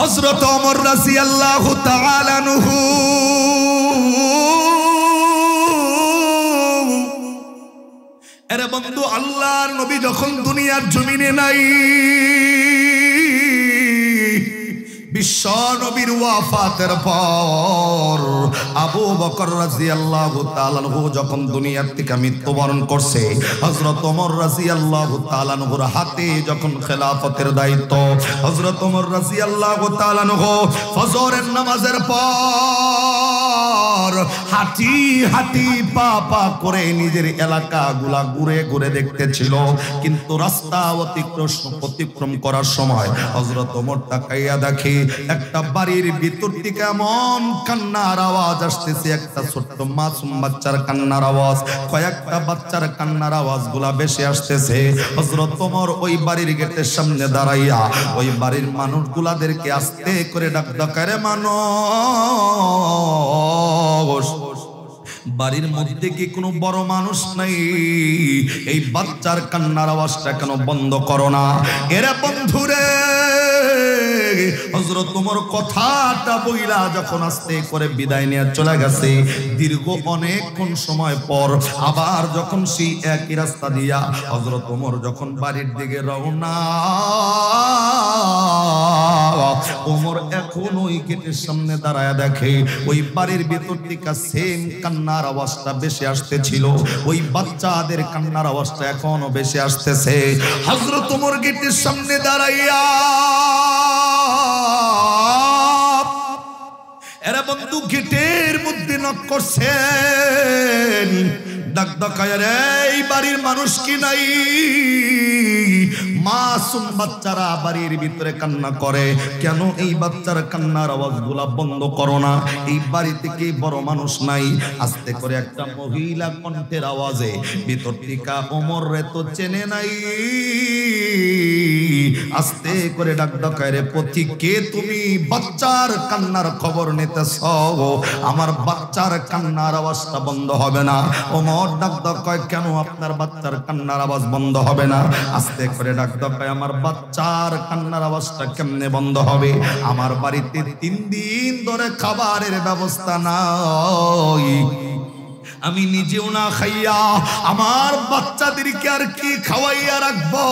হযরত ওমর রাদিয়াল্লাহু তাআলা আনহু এরে বন্ধু, আল্লাহর নবী যখন দুনিয়ার জমিনে নাই, বিশ্ব নবীর ওয়াফাতের পর আবু বকর রাদিয়াল্লাহু তাআলা আনহু যখন দুনিয়ার থেকে মৃত্যুবরণ করছে, হযরত ওমর রাদিয়াল্লাহু তাআলা আনহুর হাতে যখন খেলাফতের দায়িত্ব, হযরত ওমর রাদিয়াল্লাহু তাআলা আনহু ফজরের নামাজের পর হাঁটি হাঁটি পা পা করে নিজের এলাকাগুলা ঘুরে ঘুরে দেখতেছিল, কিন্তু রাস্তা অতিক্রম করার সময় হযরত ওমর তাকাইয়া দেখে একটা বাড়ির ভিতর থেকে এমন কান্নার আওয়াজ আসতেছে, একটা ছোট্ট মাসুম বাচ্চার কান্নার আওয়াজ, কয়েকটা বাচ্চার কান্নার আওয়াজগুলা বেশি আসতেছে। হযরত ওমর ওই বাড়ির গেটের সামনে দাঁড়াইয়া ওই বাড়ির মানুষগুলাদেরকে আস্তে করে ডাক ডাকারে, মানুষ, বাড়ির মধ্যে কি কোনো বড় মানুষ নাই? এই বাচ্চার কান্নার আওয়াজটা কেন বন্ধ করো না? এরা বন্ধুরে, হযরত ওমর কথাটা বইলা যখন আস্তে করে বিদায় নিয়ে চলে গেছে, দীর্ঘ অনেকক্ষণ সময় পর আবার যখন সেই একই রাস্তা দিয়া হযরত ওমর যখন বাড়ির দিকে রওনা, ওমর এখন ওই গেটের সামনে দাঁড়ায় দেখে ওই বাড়ির ভিতর থেকে সেম কান্নার আওয়াজটা বেশি আসতেছিল, ওই বাচ্চাদের কান্নার আওয়াজটা এখনো বেশি আসতেছে। হযরত ওমর গেটের সামনে দাঁড়াইয়া এরা বন্ধু গেটের মধ্যে নক করছেন, ডাক ডাকায়, রে এই বাড়ির মানুষ কি নাই? মাসুম বাচ্চারা বাড়ির ভিতরে কান্না করে, কেন এই বাচ্চার কান্নার আওয়াজগুলা বন্ধ করো না? এই বাড়ি থেকে বড় মানুষ নাই? আস্তে করে একটা মহিলা কণ্ঠের আওয়াজে ভিতর থেকে ওমর রে তো চেনে নাই, আস্তে করে ডাক ডাকায়, রে পথিক কে তুমি? বাচ্চার কান্নার খবর নিতেছ, আমার বাচ্চার কান্নার আওয়াজটা বন্ধ হবে না? ওমর ডাক ডাকায়, কেন আপনার বাচ্চার কান্নার আওয়াজ বন্ধ হবে না? আস্তে করে ডাক ডাকায়, আমার বাচ্চার কান্নার আওয়াজটা কেমনে বন্ধ হবে? আমার বাড়িতে 3 দিন ধরে খাবারের ব্যবস্থা নাই, আমি নিজেও না খাইয়া আমার বাচ্চাদেরকে আর কি খাওয়াইয়া রাখবো?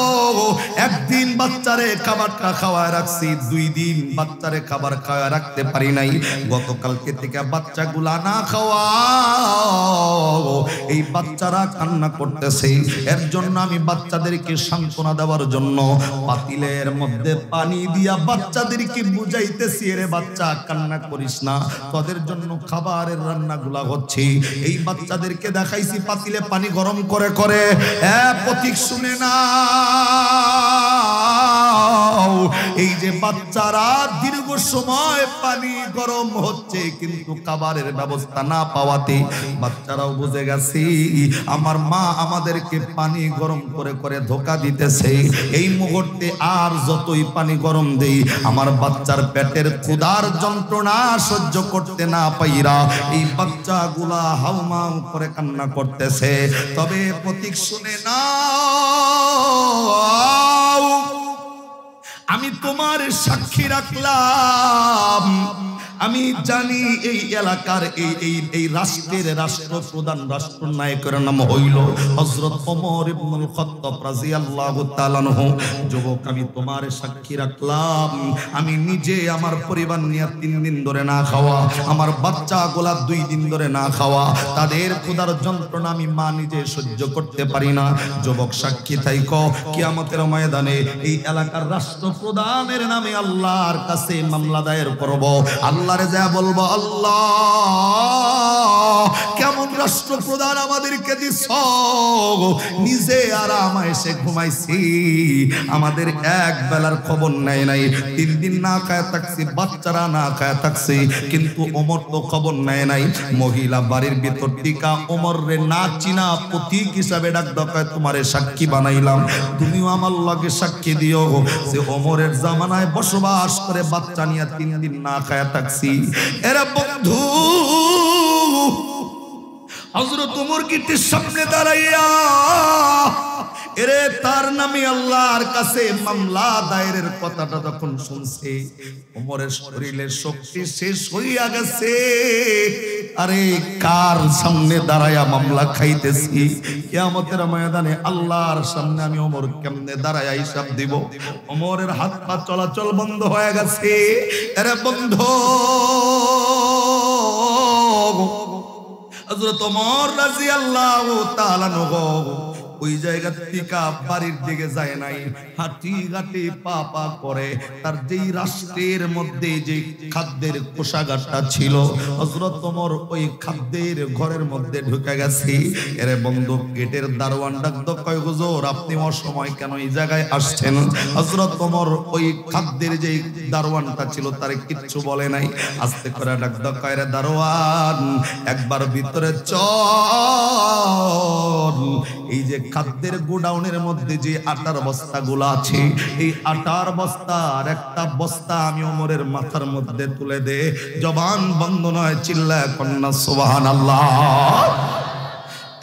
একদিন বাচ্চারে খাবারটা খাওয়ায় রাখছি, 2 দিন বাচ্চারে খাবার খাওয়ায় রাখতে পারি নাই। গতকালকে থেকে বাচ্চাগুলা না খাওয়া, এই বাচ্চারা কান্না করতেছে, এর জন্য আমি বাচ্চাদেরকে সান্ত্বনা দেওয়ার জন্য পাতিলের মধ্যে পানি দিয়া বাচ্চাদেরকে বুঝাইতেছি, রে বাচ্চা কান্না করিস না, তোদের জন্য খাবারের রান্নাগুলা হচ্ছে। এই বাচ্চাদেরকে দেখাইছি পাতিলে পানি গরম করে করে, পথিক শুনে না, এই যে বাচ্চারা দীর্ঘ সময় পানি গরম হচ্ছে কিন্তু খাবারের ব্যবস্থা না পাওয়াতে বাচ্চারাও বুঝে গেছে আমার মা আমাদেরকে পানি গরম করে করে ধোঁকা দিতেছে। এই মুহূর্তে আর যতই পানি গরম দেই আমার বাচ্চার পেটের ক্ষুধার যন্ত্রণা সহ্য করতে না পাইরা এই বাচ্চাগুলা হাউমাউ করে কান্না করতেছে। তবে প্রতীক শুনে না, আমি তোমার সাক্ষী রাখলাম, আমি জানি এই এলাকার এই রাষ্ট্রের রাষ্ট্রপ্রধান রাষ্ট্রনায়কের নাম হইল হযরত ওমর ইবনুল খাত্তাব রাদিয়াল্লাহু তাআলা আনহু। যুবক, আমি তোমার সাক্ষী রাখলাম, আমি নিজে আমার পরিবার নিয়ে 3 দিন ধরে না খাওয়া, আমার বাচ্চাগুলা 2 দিন ধরে না খাওয়া, তাদের ক্ষুধার যন্ত্রণা আমি মা নিজে সহ্য করতে পারি না। যুবক, সাক্ষী থাইকো, কিয়ামতের ময়দানে এই এলাকার রাষ্ট্রপ্রধানের নামে আল্লাহর কাছে মামলা দায়ের করব। আল্লাহরে যা বলবো, আল্লাহ কেমন রাষ্ট্রপ্রধান আমাদেরকে দিছ, নিজে আরামে এসে ঘুমাইছি, আমাদের এক বেলার খবর নেয় নাই, 3 দিন না খায় থাকছি, বাচ্চারা না খায় থাকছি, কিন্তু ওমর তো খবর নেয় নাই। মহিলা বাড়ির ভিতর টিকা ওমর রে না চিনা প্রতীক হিসাবে ডাক ডাকায়, তোমারে সাক্ষী বানাইলাম, তুমিও আমার লগে সাক্ষী দিও যে ওমরের জামানায় বসবাস করে বাচ্চা নিয়ে 3 দিন না খায় থাকছি। এরা বন্ধু হযরত ওমর গেটের সামনে দাঁড়াইয়া এরে তার নামে আল্লাহর কাছে মামলা দায়েরের কথাটা যখন শুনছে ওমরের শরীরের শক্তি শেষ হইয়া গেছে। আরে কার সামনে দাঁড়ায়া মামলা খাইতেছি? কিয়ামতের ময়দানে আল্লাহর সামনে আমি ওমর কেমনে দাঁড়ায়া হিসাব দিব? ওমরের হাত পা চলাচল বন্ধ হয়ে গেছে। আরে বন্ধু, হযরত ওমর রাদিয়াল্লাহু তাআলা ওই জায়গা থেকে বাড়ির দিকে যায় নাই, হাঁটি ঘাটি পা পা করে তার যেই রাষ্ট্রের মধ্যে যে খাদ্যের কোষাগারটা ছিল হযরত ওমর ওই খাদ্যের ঘরের মধ্যে ঢুকে গেছে। এরে বন্ধু, গেটের দারোয়ান ডাকতো, কয় হুজুর আপনি অসময় কেন এই জায়গায় আসছেন? হযরত ওমর ওই খাদ্যের যে দারোয়ানটা ছিল তারে কিচ্ছু বলে নাই। আস্তে করে ডাকতো, কয় রে দারোয়ান একবার ভিতরে চল, এই যে খাদ্যের গোডাউনের মধ্যে যে আটার বস্তাগুলো আছে এই আটার বস্তার একটা বস্তা আমি ওমরের মাথার মধ্যে তুলে দে। জবান বন্ধ নয়, চিল্লায় কন্যা সুবহানাল্লাহ।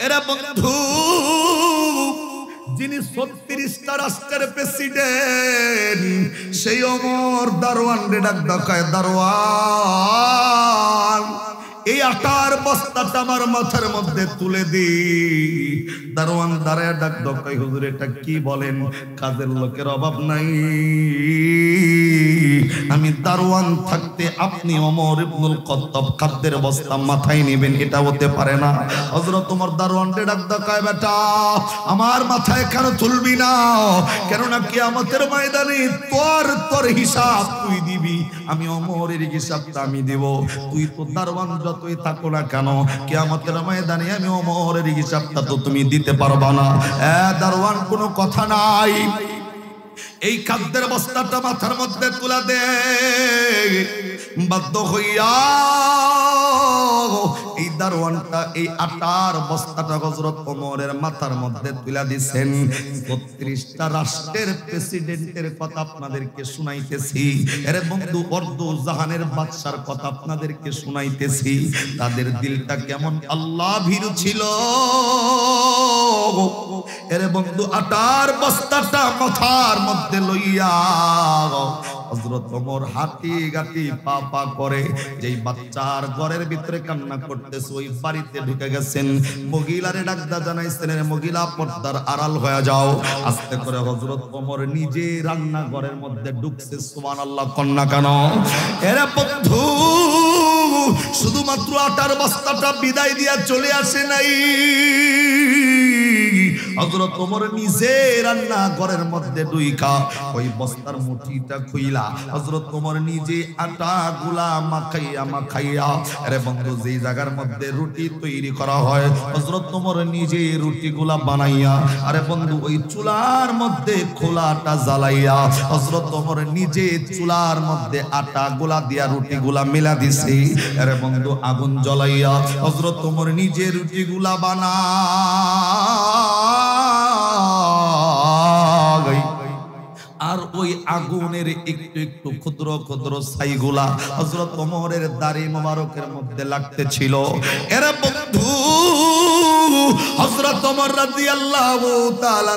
এরা বন্ধু, যিনি 36টা রাষ্ট্রের প্রেসিডেন্ট সেই ওমর দারোয়ান রে ডাক দেখায়, দারোয়ান এই আটার বস্তাটা আমার মাথার মধ্যে তুলে দি। দারোয়ান দাঁড়ায় ডাক দকাই, হুজুর এটা কি বলেন? কাজের লোকের অভাব নাই, আমি দারোয়ান থাকতে আপনি ওমর ইবনুল খাত্তাব খাদ্যের বস্তা মাথায় নেবেন, এটা হতে পারে না। হযরত ওমর দারোয়ানকে ডাক দকায়, বেটা আমার মাথায় কেন তুলবি না? কেননা কিয়ামতের ময়দানে তোর হিসাব তুই দিবি, আমি ওমরের হিসাবটা আমি দিব। তুই তো দারোয়ান যতই থাকো না কেন, কিয়ামতের ময়দানে আমি ওমরের হিসাবটা তো তুমি দিতে পারবা না। দারোয়ান কোনো কথা নাই, এই খাদ্যের বস্তাটা মাথার মধ্যে তুলা দে। বাধ্য হইয়া এই দারোয়ানটা এই আটার বস্তাটা হযরত ওমরের মাথার মধ্যে তুলা দিছেন। 36টা রাষ্ট্রের প্রেসিডেন্টের কথা আপনাদেরকে শুনাইতেছি। আরে বন্ধু, অর্ধ জাহানের বাদশার কথা আপনাদেরকে শুনাইতেছি। তাদের দিলটা কেমন আল্লাহ ভীরু ছিল। আরে বন্ধু, আটার বস্তাটা মাথার মধ্যে লইয়া হযরত ওমর হাঁটি গাটি পা পা করে যেই বাচ্চার ঘরের ভিতরে কান্না করতেছে ওই বাড়িতে ঢুকে গেছেন। মহিলারে ডাকদা জানাইছেন, মহিলা পর্দার আড়াল হয়ে যাও। আস্তে করে হযরত ওমর নিজে রান্না ঘরের মধ্যে ঢুকছে। সুবহানাল্লাহ কন্যা কেন? এরে বন্ধু, শুধুমাত্র আটার বস্তাটা বিদায় দিয়া চলে আসে নাই, হযরত ওমর নিজে রান্না ঘরের মধ্যে ঢুইকা ওই বস্তার মুঠিটা খুইলা হযরত ওমর নিজে আটা গুলা মাখাইয়া আরে বন্ধু যেই জায়গার মধ্যে রুটি তৈরি করা হয় হযরত ওমর নিজে রুটি গুলা বানাইয়া আরে বন্ধু ওই চুলার মধ্যে খোলাটা জ্বালাইয়া হযরত ওমর নিজে চুলার মধ্যে আটা গুলা দিয়া রুটি গুলা মিলা দিছে। আরে বন্ধু আগুন জ্বলাইয়া হযরত ওমর নিজে রুটি গুলা বানা আর ওই আগুনের একটু একটু ক্ষুদ্র ক্ষুদ্র ছাইগুলা হযরত ওমরের দাড়ি মোবারকের মধ্যে লাগতেছিল। এরা বন্ধু হযরত ওমর রাদিয়াল্লাহু তাআলা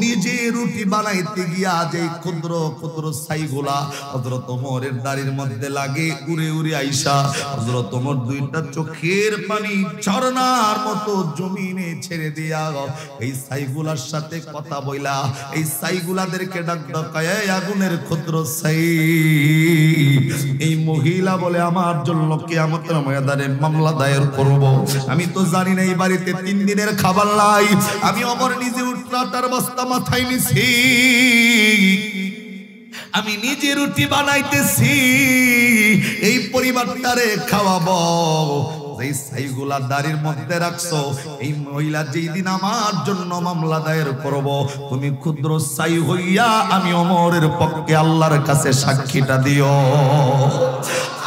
নিজে রুটি বানাইতে গিয়া যে ক্ষুদ্র ক্ষুদ্র ছাইগুলা হযরত ওমরের দাড়ির মধ্যে লাগে উড়ে উড়ে আইসা হযরত ওমর দুইটা চোখের পানি ঝরনার মতো জমিনে ছেড়ে দিয়া এই ছাইগুলার সাথে কথা বইলা এই ছাইগুলাদেরকে ডাক ডাকায় আগুনের ক্ষুদ্র ছাই এই মহিলা বলে আমার জন্য কিয়ামতের ময়দানে মামলা দায়ের করব। আমি তো জানি না এই বাড়িতে 3 দিনের খাবার নাই, আমি ওমর নিজে উঠলাটার বস্তা মাথায় নিছি, আমি নিজে রুটি বানাইতেছি এই পরিবারটারে খাওয়াবো। যেই ছাইগুলা দাড়ির মধ্যে রাখছো এই মহিলা যেই দিন আমার জন্য মামলা দায়ের করব তুমি ক্ষুদ্র ছাই হইয়া আমি ওমরের পক্ষে আল্লাহর কাছে সাক্ষীটা দিও।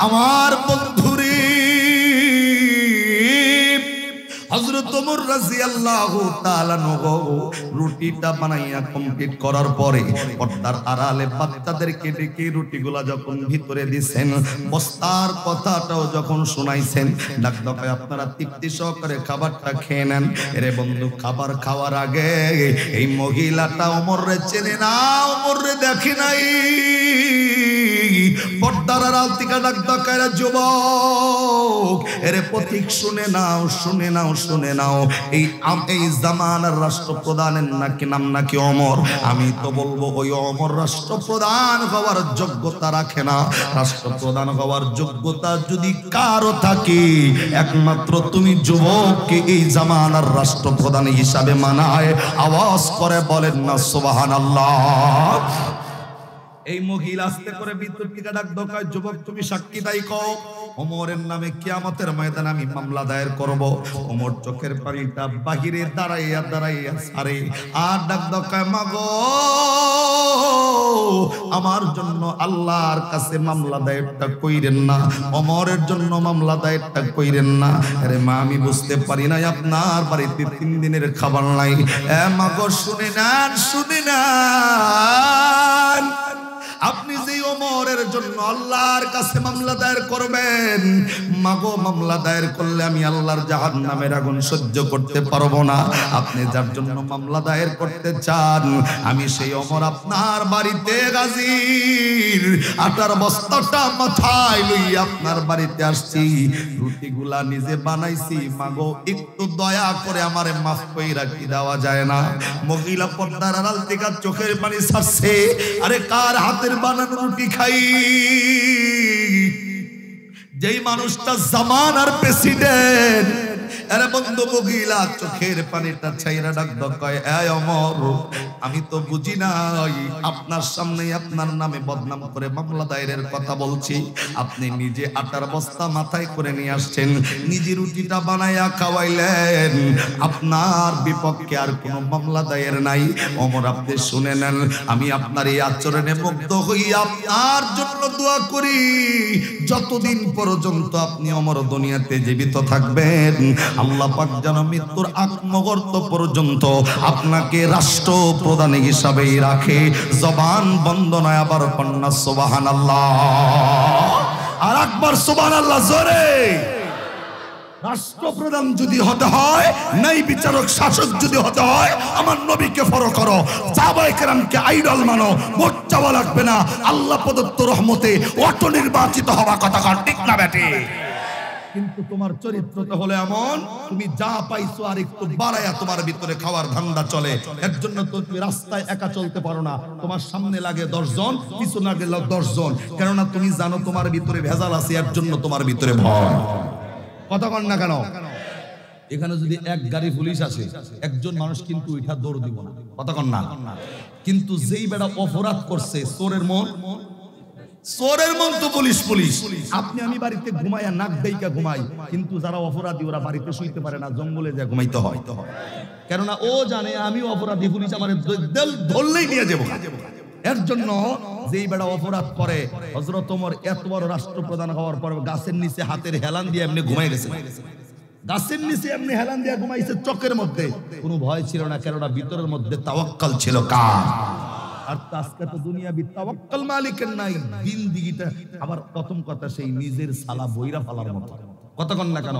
আমার বন্ধুরে হযরত হযরত ওমর রাদিয়াল্লাহু তাআলা রুটিটা বানাইয়া কমপ্লিট করার পরে পর্দার আড়ালে বাচ্চাদেরকে ডেকে রুটিগুলা যখন ভিতরে দিছেন, বস্তার কথাটাও যখন শুনাইছেন, ডাক দফায় আপনারা তৃপ্তি সহকারে খাবারটা খেয়ে নেন। এরে বন্ধু, খাবার খাওয়ার আগে এই মহিলাটা ওমরে চেনে না, ওমরে দেখে নাই। পর্দার আড়াল থেকে ডাক দফায় যুবক, এরে পথিক শুনে নাও, শুনে নাও, শুনে নাও, এই জামানার রাষ্ট্রপ্রধানের নাম নাকি ওমর। আমি তো বলবো ওই ওমর রাষ্ট্রপ্রধান হওয়ার যোগ্যতা রাখে না। রাষ্ট্রপ্রধান হওয়ার যোগ্যতা যদি কারো থাকে, একমাত্র তুমি যুবককে এই জামানার রাষ্ট্রপ্রধান হিসাবে মানায়। আওয়াজ করে বলেন না সুবহানাল্লাহ। এই মহিলা আস্তে করে ভিতর থেকে ডাক দোকায়, যুবক তুমি সাক্ষী তাই কও, ওমরের নামে কিয়ামতের ময়দানে আমি মামলা দায়ের করব। ওমর চোখের পানিটা বাহিরে দাঁড়াইয়া দাঁড়াইয়া সারে আর ডাক দোকায়, মাগো আমার জন্য আল্লাহর কাছে মামলা দায়েরটা কইরেন না, ওমরের জন্য মামলা দায়েরটা কইরেন না। আরে মা, আমি বুঝতে পারি না আপনার বাড়িতে 3 দিনের খাবার নাই। এ মাগো শুনে নেন, শুনে নেন, আপনি যে ওমরের জন্য আল্লাহর কাছে মামলা দায়ের করবেন, মাগো মামলা দায়ের করলে আমি আল্লাহর জাহান্নামের আগুন সহ্য করতে পারবো না। আপনি যার জন্য মামলা দায়ের করতে চান, আমি সেই ওমর আপনার বাড়িতে গাজীর আটার বস্তাটা মাথায় লইয়া আপনার বাড়িতে আসছি, রুটিগুলা নিজে বানাইছি, মাগো একটু দয়া করে আমারে মাফ কইরা কি দেওয়া যায় না? মহিলা পর্দার আড়াল থেকে চোখের পানি ছাড়ছে। আরে কার হাতের বানানো রুটি খাই? যেই মানুষটা জামানার প্রেসিডেন্ট। আরে বন্ধু, মহিলা চোখের পানিটা ছাইরা ডাক দকায়, এ ওমর, আমি তো বুঝি নাই আপনার সামনে আপনার নামে বদনাম করে মামলা দায়েরের কথা বলছি। আপনি নিজে আটার বস্তা মাথায় করে নিয়ে আসছেন, নিজে রুটিটা বানাইয়া খাওয়াইলেন, আপনার বিপক্ষে আর কোনো মামলা দায়ের নাই। ওমর, আপনি শুনে নেন, আমি আপনার এই আচরণে মুগ্ধ হইয়া আপনার জন্য দোয়া করি, যতদিন পর্যন্ত আপনি ওমর দুনিয়াতে জীবিত থাকবেন, আল্লাহ পাক যেন মৃত্যুর আগ মুহূর্ত পর্যন্ত আপনাকে রাষ্ট্রপ্রধান হিসাবেই রাখে। জবান বন্ধ নয়, আবার কন্যা সুবহানাল্লাহ, আর একবার সুবহানাল্লাহ জোরে। রাষ্ট্রপ্রধান যদি হতে হয়, নাই বিচারক শাসক যদি হতে হয়, আমার নবীকে ফলো করো, সাহাবায়ে কেরামকে আইডল মানো, ভোট চাওয়া লাগবে না, আল্লাহ প্রদত্ত রহমতে অটো নির্বাচিত হওয়া কথা ঠিক না বেটে? কিন্তু তোমার চরিত্রটা হলো এমন, তুমি যা পাইছো আর একটু বাড়াইয়া তোমার ভিতরে খাওয়ার ধান্দা চলে। এর জন্য তো তুমি রাস্তায় একা চলতে পারো না, তোমার সামনে লাগে 10 জন, পিছনে লাগে 10 জন, কেননা তুমি জানো তোমার ভিতরে ভেজাল আছে, এর জন্য তোমার ভিতরে ভয়। কথা কন না কেন? এখানে যদি এক গাড়ি পুলিশ আসে, একজন মানুষ কিন্তু ওইটা দৌড় দিব না, কথা কন না। কিন্তু যেই বেটা অপরাধ করছে, চোরের মন তো পুলিশ পুলিশ। আপনি আমি বাড়িতে ঘুমাইয়া নাক দেইকা ঘুমাই, কিন্তু যারা অপরাধী ওরা বাড়িতে শুইতে পারে না, জঙ্গলে যা ঘুমাইতে হয়। কেননা ও জানে আমি অপরাধী, পুলিশ আমার ধরলেই নিয়ে যাবো। এর জন্য যেই বেটা অপরাধ করে, হযরত ওমর এত বড় রাষ্ট্রপ্রধান হওয়ার পর গাছের নিচে হাতের হেলান দিয়ে এমনি ঘুমাই গেছে, গাছের নিচে এমনি হেলান দিয়ে ঘুমাইছে, চোখের মধ্যে কোনো ভয় ছিল না, কেননা ভিতরের মধ্যে তাওয়াক্কাল ছিল কার? আর আজকে তো দুনিয়া তাওয়াক্কাল মালিকের নাই, দিন দিগিটা আবার প্রথম কথা সেই নিজের সালা বইরা ফালার মতো, কতক্ষণ না কেন?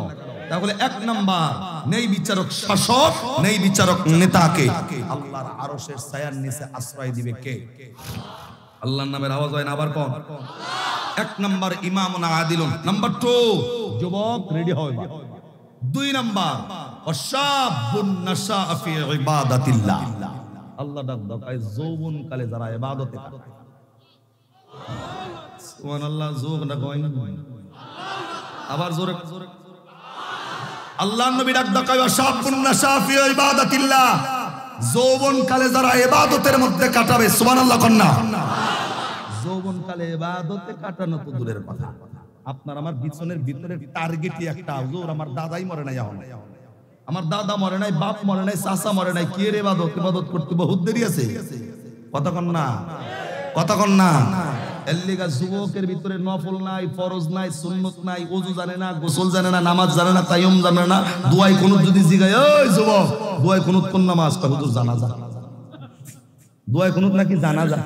তাহলে 1 নাম্বার, নেই বিচারক শাসক, নেই বিচারক নেতাকে আল্লাহর আরশের ছায়ার নিচে আশ্রয় দিবে কে? আল্লাহর নামের আওয়াজ হয় না আবার কোন? 1 নাম্বার ইমামুন আদিলুন। নাম্বার 2, যুবক রেডি হবে। 2 নাম্বার, ওয়াশাবুন নাশা ফি ইবাদাতিল্লাহ। আল্লাহ ডাক দেয় যৌবন কালে যারা ইবাদতে করে, সুবহানাল্লাহ, যোগ না কই আবার জোরে আল্লাহর নবী ডাক দেয় ওয়াশাবুন নাশা ফি ইবাদাতিল্লাহ, যৌবন কালে যারা ইবাদতের মধ্যে কাটাবে, সুবহানাল্লাহ কন্না। যৌবন কালে ইবাদতে কাটানো তো দূরের কথা, আপনার আমার বিছনের ভিতরের টার্গেটই একটা, হুজুর আমার দাদাই মরে নাই, আমার দাদা মরে নাই, বাপ মরে নাই, চাচা মরে নাই, কি এর ইবাদত? ইবাদত করতে বহুত দেরি আছে, কতক্ষণ না, কতক্ষণ না। এর লিগা যুবকের ভিতরে নফল নাই, ফরজ নাই, সুন্নত নাই, ওযু জানে না, গোসল জানে না, নামাজ জানে না, তায়াম্মুম জানে না। দোয়াই কুনুত যদি জিগায়, ওই যুবক দোয়াই কুনুত কোন নামাজ? কয় হুজুর জানাজা। দোয়াই কুনুত নাকি জানাজা?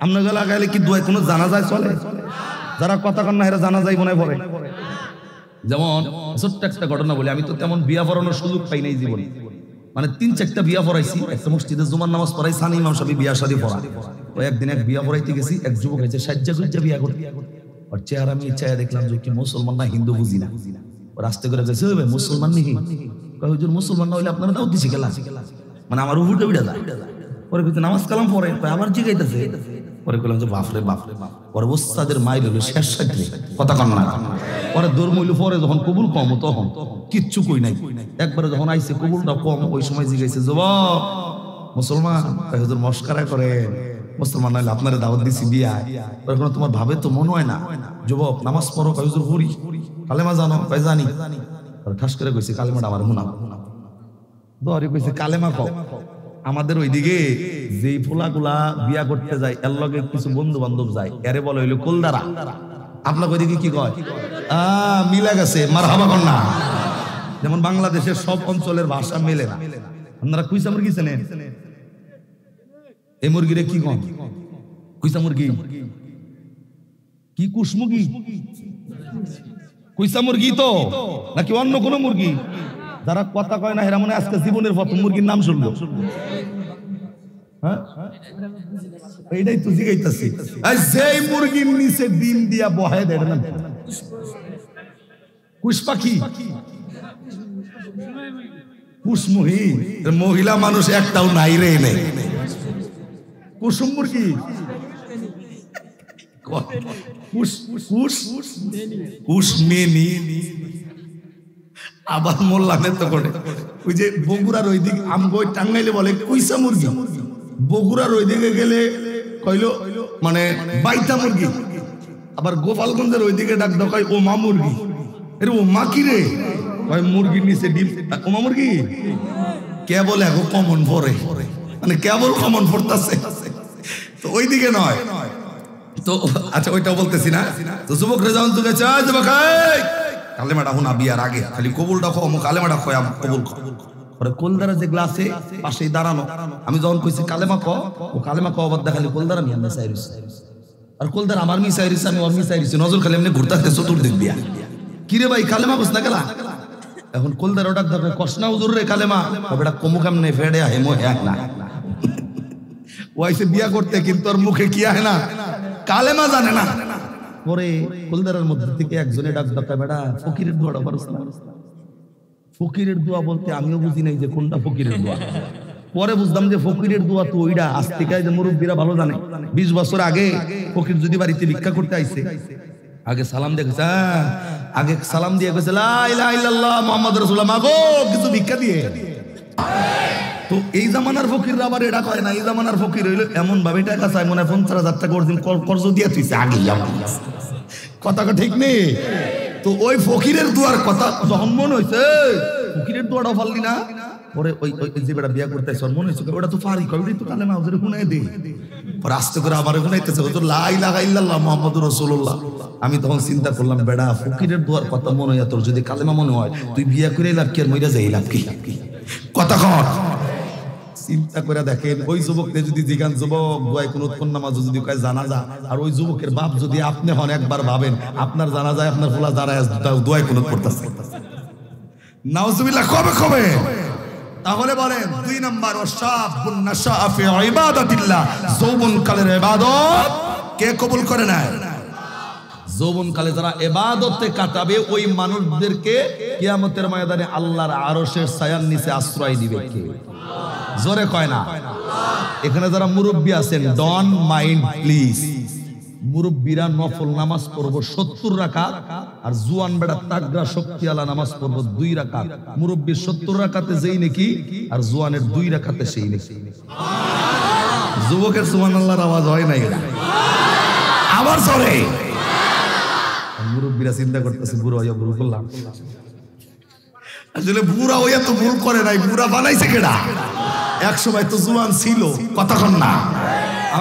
আমরা গেলা গেলে কি দোয়াই কুনুত জানাজায় চলে? যারা কথা কন না এরা জানাজাই মনে পড়ে। যেমন ছোট্ট একটা ঘটনা বলি, আমি তো তেমন বিয়া পড়ানোর সুযোগ পাই নাই জীবনে, মানে 3-4টা বিয়া পড়াইছি। একটা মসজিদে জুমার নামাজ পড়াই, সানি ইমাম সাহেব বিয়া শাদী পড়া। ওই একদিন এক বিয়া পড়াইতে গেছি, এক যুবক হয়েছে সাজ্জা গুজ্জা বিয়া করে। আর চেহারা আমি চায়া দেখলাম যে কি মুসলমান না হিন্দু বুঝি না। ওর আস্তে করে গেছে, ওই ভাই মুসলমান নাকি? কয় হুজুর মুসলমান না হইলে আপনারা দাও দিছি গেলা, মানে আমার উপরটা উড়ে যায়। পরে কইতে নামাজ কালাম পড়ে, আবার জিগাইতেছে। পরে কইলাম যে বাপরে বাপ, পরে ওস্তাদের মাইল হলো শেষ সাথে কথা কন না। পরে ধর্ম হইলো পরে যখন কবুল কম তখন কিচ্ছু কই নাই। একবারে যখন আইছে কবুলটা কম, ওই সময় জিগাইছে যুবক মুসলমান? হুজুর মস্কারা করে, মুসলমান নাইলে আপনারা দাওয়াত দিছি বিয়া। পরে তোমার ভাবে তো মনে হয় না? যুবক নামাজ পড়ো? হুজুর পড়ি। কালেমা জানো? কয় জানি। ঠাস করে কইছে কালেমাটা আমার হুনাম। দরে কইছে কালেমা কও। আমাদের ওইদিকে যেই পোলাগুলা বিয়া করতে যায় এর লগে কিছু বন্ধু বান্ধব যায়, এরে বলে হইলো কুলদারা। আপনার ওইদিকে কি কয়? মিলা গেছে, মারহাবা কর না। যেমন বাংলাদেশের সব অঞ্চলের ভাষা মেলে না। আপনারা কুইসা মুরগি চেনেন? এই মুরগিরে কি কন? কুইসা মুরগি কি? কুসমুরগি? কুইসা মুরগি তো নাকি অন্য কোন মুরগি? যারা কথা কয় না এরা মনে আজকে জীবনের প্রথম মুরগির নাম শুনলো। হ্যাঁ, এইটাই তো জিগাইতাছি। যেই মুরগির নিচে ডিম দিয়া বহায় দেয় না কুশ পাখি, কুসমুহি। মহিলা মানুষ একটাও নাই রে নেই। কুসুম মুরগি, কুশমেনি। আবার মোল্লানে তো করে ওই যে বগুড়ার ওই দিকে আমগো টাঙ্গাইলে বলে কুইসা মুরগি, বগুড়ার ওই দিকে গেলে কইলো মানে বাইতা মুরগি। আবার গোপালগঞ্জের ওই দিকে ডাক দাও কয় ওমা মুরগি। এর ওমা কি রে? কয় মুরগির নিচে ডিম। ওমা মুরগি কে বলে এখন কমন পড়ে, মানে কেবল কমন পড়তেছে। তো ওই দিকে নয় তো। আচ্ছা ওইটাও বলতেছি না। তো যুবক রেজাউল তো গেছে, যুবক কালেমাটা হুনা বিয়ার আগে খালি কবুলটা খো, কালেমাটা খোয়া কবুল খো। পরে কোলদারা যে গ্লাসে পাশেই দাঁড়ানো, আমি যখন কইছি কালেমা ক, ও কালেমা ক অবাদ দেখালি কোলদারা মিয়া মিসাইরিস। আর কোলদার আমার মিসাইরিস, আমি ওর মিসাইরিস। নজর খালি এমনি ঘুরতে চতুর্দিক দিয়া। কিরে ভাই কালেমা কস না গেলা? এখন কোলদার ওটা ধরে কসনা হুজুর রে কালেমা, ওটা কমু কেমনে ফেড়ে হেমো এক না। ওয়াইসে বিয়া করতে কিন্তু ওর মুখে কি আহে না, কালেমা জানে না। পরে কোলদারের মধ্যে থেকে একজনে ডাক ডাকা, বেটা ফকিরের দোয়াটা পারছ না? ফকিরের দোয়া বলতে আমিও বুঝি নাই যে কোনটা ফকিরের দোয়া। পরে বুঝলাম যে ফকিরের দোয়া তো ওইটা আজ থেকে যে মুরব্বীরা ভালো জানে। 20 বছর আগে ফকির যদি বাড়িতে ভিক্ষা করতে আইছে, আগে সালাম দিয়ে গেছে, আগে সালাম দিয়ে গেছে লা ইলাহা ইল্লাল্লাহ মুহাম্মাদুর রাসূলুল্লাহ, মাগো কিছু ভিক্ষা দিয়ে। তো এই জামানার ফকিররা আবার এটা কয় না। এই জামানার ফকির হইলো এমন ভাবে টাকা চায় মনে হয় 50,000 টাকা অর্জন কর্জ দিয়ে তুইছে আগে। কথা ঠিক নেই তো। ওই ফকিরের দোয়ার কথা যখন মনে হয়েছে, ফকিরের দোয়াটা পারলি না। পরে ওই যে বেটা বিয়া করতেছে মনে হয়েছে ওটা তো পারি, কবিটাই তো কালেমা হুজুরে শুনাই দে। পরে আস্তে করে আবার শুনাইতেছে হুজুর লা ইলাহা ইল্লাল্লাহ মুহাম্মাদুর রাসূলুল্লাহ। আমি তখন চিন্তা করলাম, বেটা ফকিরের দোয়ার কথা মনে হয়, তোর যদি কালেমা মনে হয় তুই বিয়া করে লাভ কি আর মইরা যাই লাভ কি? কথা কর। চিন্তা করে দেখেন ওই যুবককে যদি জিগান যুবক দোয়ায় কোন উৎপন্ন নামাজ যদি কয় জানাজা, আর ওই যুবকের বাপ যদি আপনি হন, একবার ভাবেন আপনার জানাজায় আপনার ফুলা দাঁড়ায় দোয়ায় কোন করতেছে। নাউজুবিল্লাহ কবে কবে? তাহলে বলেন 2 নাম্বার ওয়াশাবুন নাশা ফি ইবাদাতিল্লাহ, যৌবন কালের ইবাদত কে কবুল করে না? যৌবন কালে যারা ইবাদতে কাটাবে ওই মানুষদেরকে কিয়ামতের ময়দানে আল্লাহর আরশের ছায়ার নিচে আশ্রয় দিবে কে? জোরে কয় না। এখানে যারা মুরব্বী আছেন, ডন মাইন্ড প্লিজ। মুরব্বীরা নফল নামাজ পড়বো 70 রাকাত, আর জুয়ান বেড়া তাগড়া শক্তিওয়ালা নামাজ পড়বো 2 রাকাত। মুরব্বীর 70 রাকাতে যেই নাকি, আর জুয়ানের 2 রাকাতে সেই নাকি। যুবকের সুবহানাল্লাহর আওয়াজ হয় না এটা আবার সরে। মুরব্বীরা চিন্তা করতেছে বুড়ো হইয়া ভুল করলাম। আসলে বুড়া হইয়া তো ভুল করে নাই, বুড়া বানাইছে কেডা? 100 ভাই তো জুয়ান ছিল, কথা কন না।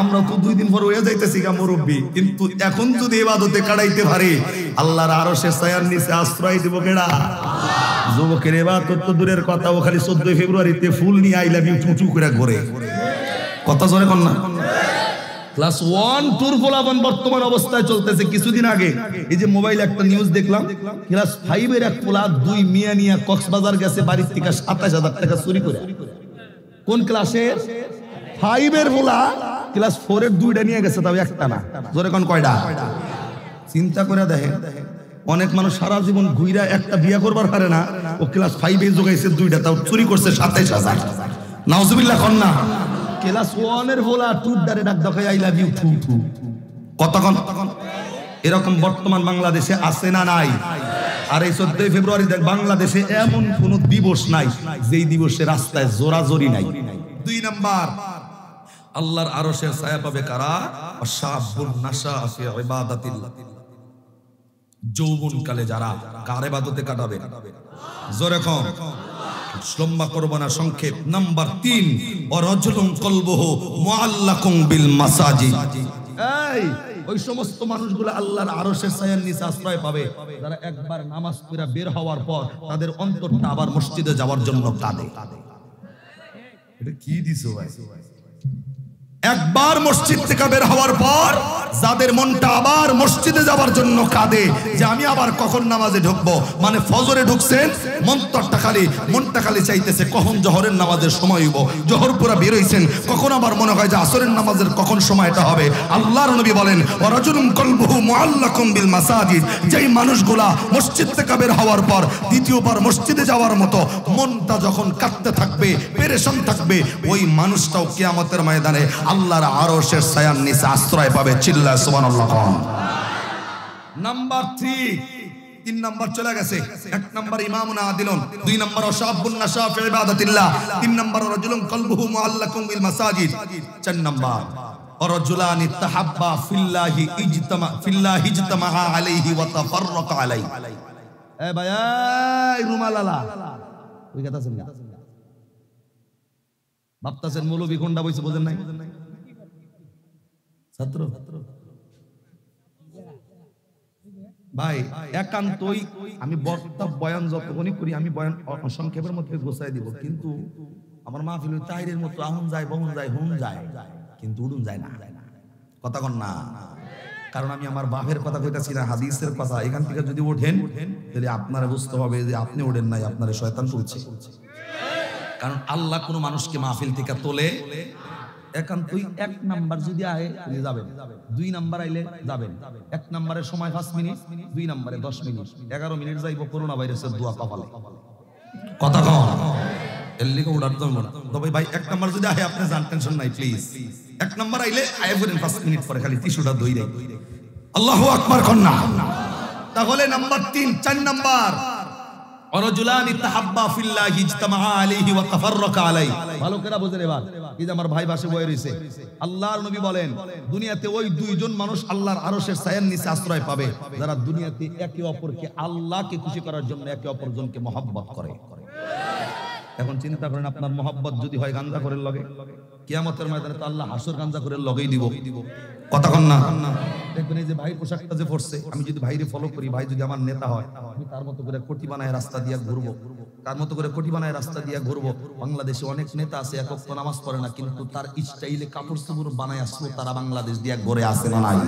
আমরা তো 2 দিন পর হয়ে যাইতেছি গা মুরব্বী, কিন্তু এখন যদি ইবাদতে কাটাইতে পারি আল্লাহর আরশের ছায়ার নিচে আশ্রয় দিব কেডা? যুবকের ইবাদত তো দূরের কথা, ও খালি 14 ফেব্রুয়ারিতে ফুল নিয়ে আই লাভ ইউ টুটু করে ঘুরে। কথা জোরে কোন না? ক্লাস 1 টুর ফলাফল বর্তমান অবস্থায় চলতেছে। কিছুদিন আগে এই যে মোবাইলে একটা নিউজ দেখলাম, ক্লাস 5 এর এক পোলা 2 মিয়া নিয়া কক্সবাজার গেছে বাড়ির থেকে 27,000 টাকা চুরি করে। কোন ক্লাসের? 5 এর পোলা ক্লাস 4 এর 2টা নিয়ে গেছে, তাও একটা না। জোরে কোন কয়টা? চিন্তা করে দেখেন, অনেক মানুষ সারা জীবন ঘুইরা একটা বিয়া করবার পারে না, ও ক্লাস 5 এ জোগাইছে 2টা, তাও চুরি করছে 27,000। নাউজুবিল্লাহ কোন না? ক্লাস 1 এর ভোলা টুডারে ডাক দেখায় I love you too too. কতক্ষণ এরকম বর্তমান বাংলাদেশে আছে না নাই? আর এই 14 ফেব্রুয়ারি দেখ, বাংলাদেশে এমন কোন দিবস নাই যেই দিবসে রাস্তায় জোরাজোরি নাই। 2 নাম্বার, আল্লাহর আরশের ছায়া পাবে কারা? শাবুন নাশা ফি ইবাদাতিল্লাহ, যৌবনকালে যারা কার ইবাদতে কাটাবে? জোরে কম, লম্বা করব না, সংক্ষেপ। নাম্বার 3, ওয়ারাজুলুন কলবুহু মুআল্লাকুম বিল মাসাজিদ। এই ওই সমস্ত মানুষগুলো আল্লাহর আরশের ছায়ার নিচে আশ্রয় পাবে যারা একবার নামাজ পড়া বের হওয়ার পর তাদের অন্তরটা আবার মসজিদে যাওয়ার জন্য কাঁদে। এটা কি দিছো ভাই? একবার মসজিদ থেকে বের হওয়ার পর যাদের মনটা আবার মসজিদে যাওয়ার জন্য কাঁদে যে আমি আবার কখন নামাজে ঢুকবো, মানে ফজরে ঢুকছেন মনটা খালি চাইতেছে কখন জোহরের নামাজের সময় হইব, জোহর পুরা বের হইছেন, কখন আবার মনে হয় যে আসরের নামাজের কখন সময়টা হবে। আল্লাহর নবী বলেন ওয়ারাজুলুন কলবুহু মুআল্লাকুম বিল মাসাজিদ, যেই মানুষগুলা মসজিদ থেকে বের হওয়ার পর দ্বিতীয়বার মসজিদে যাওয়ার মতো মনটা যখন কাঁদতে থাকবে, পেরেশান থাকবে, ওই মানুষটাও কিয়ামতের ময়দানে আল্লাহর আরশের ছায়ার নিচে আশ্রয় পাবে। চিল্লা সুবহানাল্লাহ। নাম্বার 3 নাম্বার চলে গেছে। 1 নাম্বার ইমামুন আদিলুন, 2 নাম্বার শাবুন নাশা ফি ইবাদাতিল্লাহ, 3 নাম্বার রাজুলুন কলবুহু মুআল্লাকুম বিল মাসাজিদ, 4 নাম্বার রাজুলানি তাহাব্বা ফিল্লাহি ইজতামা আলাইহি ওয়া তাফাররাকা আলাইহি। এ ভাই, এই রুমালালা ওই কথা শুন না, ভাবতাছেন মৌলবী কোনটা বইছে বোঝেন নাই? ছাত্র ভাই একান্তই আমি বয়ান যতক্ষণই করি আমি বয়ান সংক্ষেপের মধ্যে গোছাই দিব, কিন্তু আমার মাহফিল তাইরের মতো আহুন যায় বহন যায় হুন যায়, কিন্তু উড়ুন যায় না। কথা কন না? কারণ আমি আমার বাপের কথা কইতাছি না, হাদিসের কথা। এখান থেকে যদি ওঠেন তাহলে আপনারা বুঝতে হবে যে আপনি ওঠেন নাই, আপনারা শয়তান তুলছে। কারণ আল্লাহ কোন মানুষকে মাহফিল থেকে তোলে একান্তই 1 নাম্বার যদি আয় যাবেন, 2 নাম্বার আইলে যাবেন। 1 নাম্বারের সময় 5 মিনিট, 2 নাম্বারে 10 মিনিট, 11 মিনিট যাইব করোনা ভাইরাসের দোয়া কপালে। কথা কম এর লিগে উড়ার দম না। তবে ভাই 1 নাম্বার যদি আয় আপনি জান, টেনশন নাই প্লিজ। 1 নাম্বার আইলে আয় করেন 5 মিনিট পরে খালি টিস্যুটা দই দেই। আল্লাহু আকবার কন্না। তাহলে নাম্বার 3, 4 নাম্বার ওয়ারাজুলানি তাহাব্বা ফিল্লাহি ইজতামা আলাইহি ওয়া তাফাররাকা আলাইহি। ভালো করে বুঝেন এবার, এই যে আমার ভাই পাশে বসে রইছে, আল্লাহর নবী বলেন দুনিয়াতে ওই 2 জন মানুষ আল্লাহর আরশের ছায়ার নিচে আশ্রয় পাবে যারা দুনিয়াতে একে অপরকে আল্লাহকে খুশি করার জন্য একে অপরজনকে মহব্বত করে। এখন চিন্তা করেন আপনার মহব্বত যদি হয় গাঞ্জা করে লগে, কিয়ামতের ময়দানে তো আল্লাহ হাসর গাঞ্জা করে লগেই দিব। কথা কন না? দেখবেন এই যে ভাই পোশাকটা যে পরছে, আমি যদি ভাইরে ফলো করি, ভাই যদি আমার নেতা হয়, আমি তার মতো করে কোটি বানায় রাস্তা দিয়া ঘুরবো, তার মতো করে কোটি বানায় রাস্তা দিয়া ঘুরবো। বাংলাদেশে অনেক নেতা আছে এক ওয়াক্ত নামাজ পড়ে না, কিন্তু তার স্টাইলে কাপড় চোপড় বানায় আসলো, তারা বাংলাদেশ দিয়া ঘুরে আসে না নাই?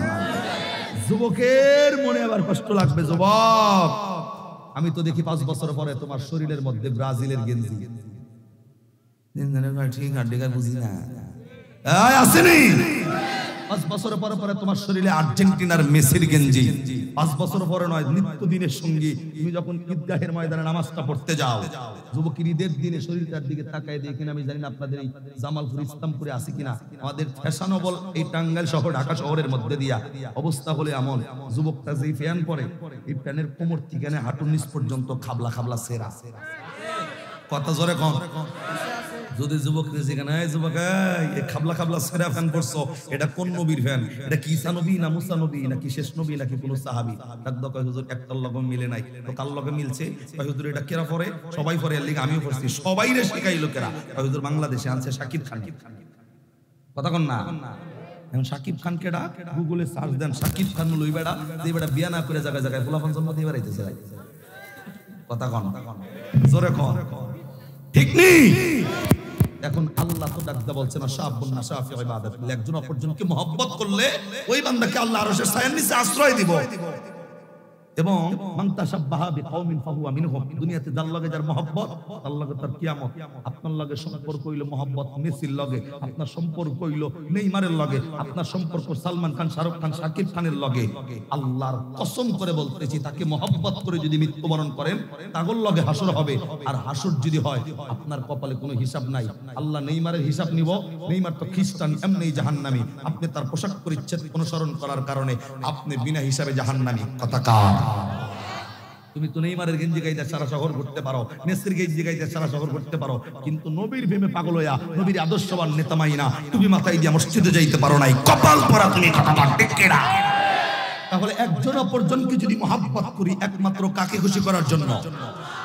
যুবকের মনে আবার কষ্ট লাগবে, যুবক আমি তো দেখি 5 বছর পরে তোমার শরীরের মধ্যে ব্রাজিলের গেঞ্জি, ঠিক আর বুঝি না আসেনি। 5 বছর পরে পরে তোমার শরীরে আর্জেন্টিনার মেসির গেঞ্জি। 5 বছর পরে নয়, নিত্যদিনের সঙ্গী। তুমি যখন ঈদগাহের ময়দানে নামাজটা পড়তে যাও, যুবকের ঈদের দিনে শরীরটার দিকে তাকায় দিয়ে কিনা, আমি জানি না আপনাদের এই জামালপুর ইসলামপুরে আছে কিনা, আমাদের ফ্যাশনেবল এই টাঙ্গাইল শহর ঢাকা শহরের মধ্যে দিয়া অবস্থা হলে এমন, যুবকটা যেই ফ্যান পরে, এই ফ্যানের কোমর থেকে হাঁটুর নিচ পর্যন্ত খাবলা খাবলা সেরা। কথা জোরে কম। যদি যুবক যেখানে যুবক এই খাবলা খাবলা সেরা ফ্যান করছো, এটা কোন নবীর ফ্যান? এটা কি ঈসা নবী না মুসা নবী নাকি শেষ নবী নাকি কোন সাহাবী? ডাকদা কয় হুজুর একটার লগে মিলে নাই। তো কার লগে মিলছে? কয় হুজুর এটা কেরা পড়ে? সবাই পড়ে, এর লিগে আমিও পড়ছি। সবাই রে শিখাইলো কেরা? কয় হুজুর বাংলাদেশে আনছে শাকিব খান। কথা কন না? এখন শাকিব খান কেডা গুগলে সার্চ দেন শাকিব খান লই বেড়া যে বেড়া বিয়া না করে জায়গায় জায়গায় পোলাপান জন্ম দিয়ে বেড়াইতেছে কথা কন জোরে কন ঠিক নেই এখন আল্লাহ তো ডাকদা বলছেন শাবুন নাশা ফি ইবাদাতিল্লাহ একজন অপরজনকে মহব্বত করলে ওই বান্দাকে আল্লাহ আরশের ছায়ার নিচে আশ্রয় দিব এবং মান তাশাব্বাহা বিকওমিন ফাহুয়া মিনহুম দুনিয়াতে যার লগে যার মহব্বত তার লগে তার কিয়ামত আপনার লগে সম্পর্ক হইলো মহব্বত মেসির লগে আপনার সম্পর্ক হইলো নেইমারের লগে আপনার সম্পর্ক সালমান খান শাহরুখ খান শাকিব খানের লগে আল্লাহর কসম করে বলতেছি তাকে মহব্বত করে যদি মৃত্যুবরণ করেন তাগর লগে হাসর হবে আর হাসর যদি হয় আপনার কপালে কোনো হিসাব নাই আল্লাহ নেইমারের হিসাব নিব নেইমার তো খ্রিস্টান এমনি জাহান্নামী আপনি তার পোশাক পরিচ্ছদ অনুসরণ করার কারণে আপনি বিনা হিসাবে জাহান্নামী কথা কার তুমি তো নেইমারের গেঞ্জি গাইতে সারা শহর ঘুরতে পারো মেসির গেঞ্জি গাইতে সারা শহর ঘুরতে পারো কিন্তু নবীর প্রেমে পাগল হইয়া নবীর আদর্শবান নেতা মাইনা তুমি মাথায় দিয়া মসজিদে যাইতে পারো নাই কপাল পরা তুমি কথা বলতে কেডা তাহলে একজন অপরজনকে যদি মহব্বত করি একমাত্র কাকে খুশি করার জন্য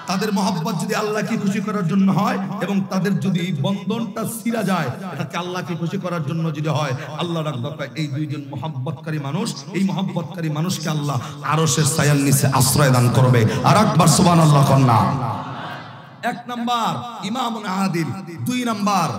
তাদের মহব্বত যদি আল্লাহকে খুশি করার জন্য হয় এবং তাদের যদি বন্ধনটা ছিঁড়া যায় এটাকে আল্লাহকে খুশি করার জন্য যদি হয় আল্লাহ রাব্বুল এই দুইজন মহব্বতকারী মানুষ এই মহব্বতকারী মানুষকে আল্লাহ আরশের ছায়ার নিচে আশ্রয় দান করবে আর একবার সুবহানাল্লাহ কন্না এক নাম্বার ইমামুন আদিল দুই নাম্বার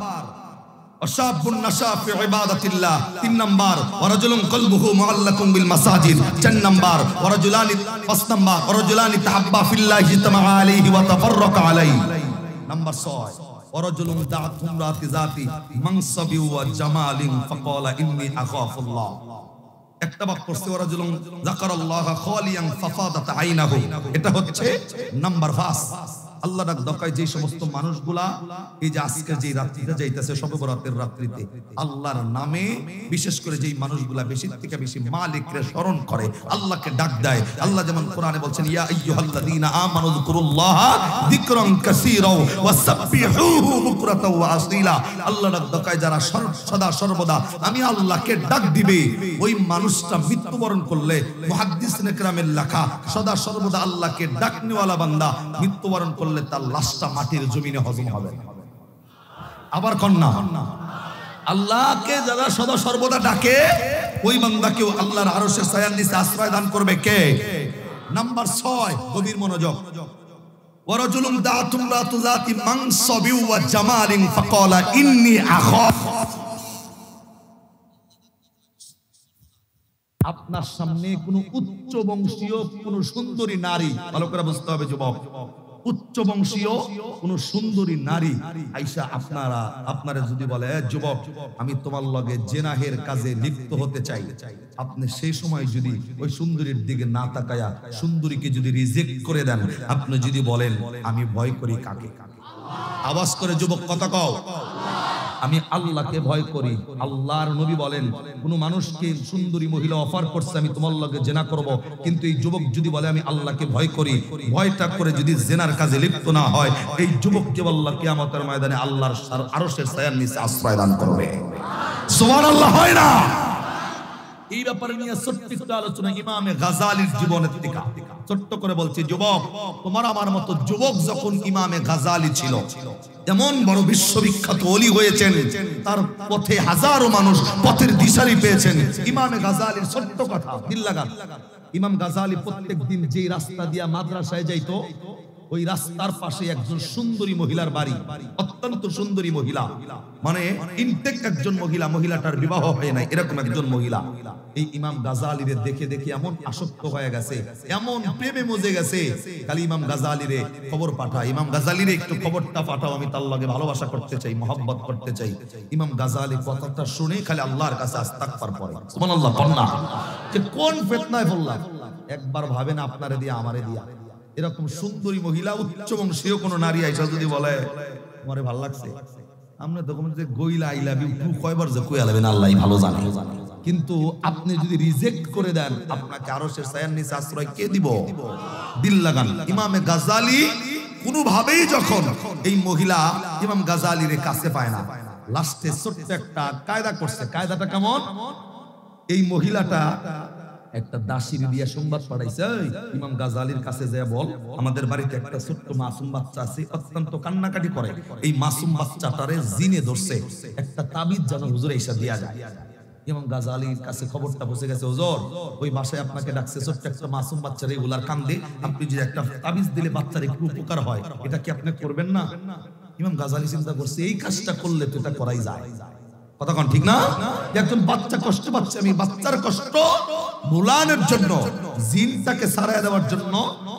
শাবুন নাশা ফি ইবাদাতিল্লাহ তিন নাম্বার ওয়ারাজুলুন কলবুহু মুআল্লাকুম বিল মাসাজিদ চার নাম্বার ওয়ারাজুলানি পাঁচ নাম্বার ওয়ারাজুলানি তাহাব্বা ফিল্লাহি তামা আলাইহি ওয়া তাফাররাকা আলাইহি নাম্বার 6 ওয়ারাজুলুন দাআতুম রাতি যাতি মানসাবি ওয়া জামালিন ফাকালা ইন্নী আখাফুল্লাহ একটা বাক্য পড়ছে ওয়ারাজুলুন যাকারাল্লাহ খালিয়ান ফাফাদাত আইনাহু এটা হচ্ছে নাম্বার 5 আল্লাহ ডাক দকায় যে সমস্ত মানুষগুলা এই যে আজকে যে রাত্রিতে যাইতেছে শবে বরাতের রাত্রিতে আল্লাহর নামে বিশেষ করে যেই মানুষগুলা বেশি থেকে বেশি মালিককে স্মরণ করে আল্লাহকে ডাক দেয় আল্লাহ যেমন কোরআনে বলছেন ইয়া আইয়ুহাল্লাযীনা আমানু যিকুরুল্লাহা যিকরান কাসীরা ওয়াসাব্বিহুহু বুকরাতাও ওয়া আসীলা আল্লাহ ডাক দকায় যারা সদা সর্বদা আমি আল্লাহকে ডাক দিবে ওই মানুষটা মৃত্যুবরণ করলে মুহাদ্দিসিনে কেরামের লেখা সদা সর্বদা আল্লাহকে ডাকনেওয়ালা বান্দা মৃত্যুবরণ করলে তার লাশটা মাটির জমিনে হজম হবে আবার কন্যা আল্লাহকে যারা সদা সর্বদা ডাকে ওই বান্দাকেও আল্লাহর আরশের ছায়ার নিচে আশ্রয় দান করবে কে নাম্বার 6 গভীর মনোযোগ ওয়ারাজুলুন দাআতুম রাতু যাতি মানসাবি ওয়া জামালিন ফাকালা ইন্নী আখাফ আপনার সামনে কোন উচ্চ বংশীয় কোন সুন্দরী নারী ভালো করে বুঝতে হবে যুবক উচ্চ বংশীয় কোন সুন্দরী নারী আয়েশা আপনারা যদি বলে যুবক আমি তোমার লগে জেনাহের কাজে লিপ্ত হতে চাই আপনি সেই সময় যদি ওই সুন্দরীর দিকে না তাকায়া সুন্দরীকে যদি রিজেক্ট করে দেন আপনি যদি বলেন আমি ভয় করি কাকে আওয়াজ করে যুবক কথা কও আমি আল্লাহকে ভয় করি আল্লাহর নবী বলেন কোন মানুষকে সুন্দরী মহিলা অফার করছে আমি তোমার লগে জেনা করব কিন্তু এই যুবক যদি বলে আমি আল্লাহকে ভয় করি ভয়টা করে যদি জেনার কাজে লিপ্ত না হয় এই যুবককে আল্লাহ কিয়ামতের ময়দানে আল্লাহর আরশের ছায়ার নিচে আশ্রয় দান করবে সুবহানাল্লাহ হয় না এই ব্যাপারে নিয়ে ছোট্ট একটা আলোচনা ইমামে গাজালির জীবনের থেকে ছোট্ট করে বলছি যুবক তোমার আমার মতো যুবক যখন ইমামে গাজালি ছিল এমন বড় বিশ্ববিখ্যাত ওলি হয়েছেন তার পথে হাজারো মানুষ পথের দিশারি পেয়েছেন ইমামে গাজালির ছোট্ট কথা দিল লাগান ইমাম গাজালি প্রত্যেকদিন যে রাস্তা দিয়া মাদ্রাসায় যাইতো ওই রাস্তার পাশে একজন সুন্দরী মহিলার বাড়ি অত্যন্ত সুন্দরী মহিলা মানে ইনটেক একজন মহিলাটার বিবাহ হয় নাই এরকম একজন মহিলা এই ইমাম গাজালিরে দেখে দেখে এমন আসক্ত হয়ে গেছে এমন প্রেমে মজে গেছে খালি ইমাম গাজালিরে খবর পাঠায় ইমাম গাজালিরে একটু খবরটা পাঠাও আমি তার লগে ভালোবাসা করতে চাই মহব্বত করতে চাই ইমাম গাজালি কথাটা শুনে খালি আল্লাহর কাছে ইস্তিগফার পড়ে সুবহানাল্লাহ কন্না যে কোন ফিতনায় পড়লাম একবার ভাবেন আপনারে দিয়া আমারে দিয়া এরকম সুন্দরী মহিলা উচ্চ বংশীয় কোন নারী আইসা যদি বলে তোমারে ভালো লাগছে আমরা তখন যে গইলা আই লাভ ইউ টু কয়বার যে কই আলাবেন আল্লাহই ভালো জানে কিন্তু আপনি যদি রিজেক্ট করে দেন আপনাকে আরশের ছায়ার নিচে আশ্রয় কে দিব দিল লাগান ইমামে গাজালি কোনোভাবেই যখন এই মহিলা ইমাম গাজালির কাছে পায় না লাস্টে ছোট্ট একটা কায়দা করছে কায়দাটা কেমন এই মহিলাটা একটা দাসীর দিয়া সংবাদ পাঠাইছে ইমাম গাজালির কাছে যায় বল আমাদের বাড়িতে একটা ছোট্ট মাসুম বাচ্চা আছে অত্যন্ত কান্নাকাটি করে এই মাসুম বাচ্চাটারে জিনে ধরছে একটা তাবিজ যেন হুজুর এসে দিয়া যায় ইমাম গাজালির কাছে খবরটা পৌঁছে গেছে, হুজুর ওই বাসায় আপনাকে ডাকছে, ছোট্ট একটা মাসুম বাচ্চা রেগুলার কান্দে, আপনি যদি একটা তাবিজ দিলে বাচ্চার একটু উপকার হয়, এটা কি আপনি করবেন না? ইমাম গাজালি চিন্তা করছে এই কাজটা করলে তো এটা করাই যায়। কথা কোন ঠিক না? একজন বাচ্চা কষ্ট পাচ্ছে, আমি বাচ্চার কষ্ট ভুলানোর জন্য, জিনটাকে সারায় দেওয়ার জন্য,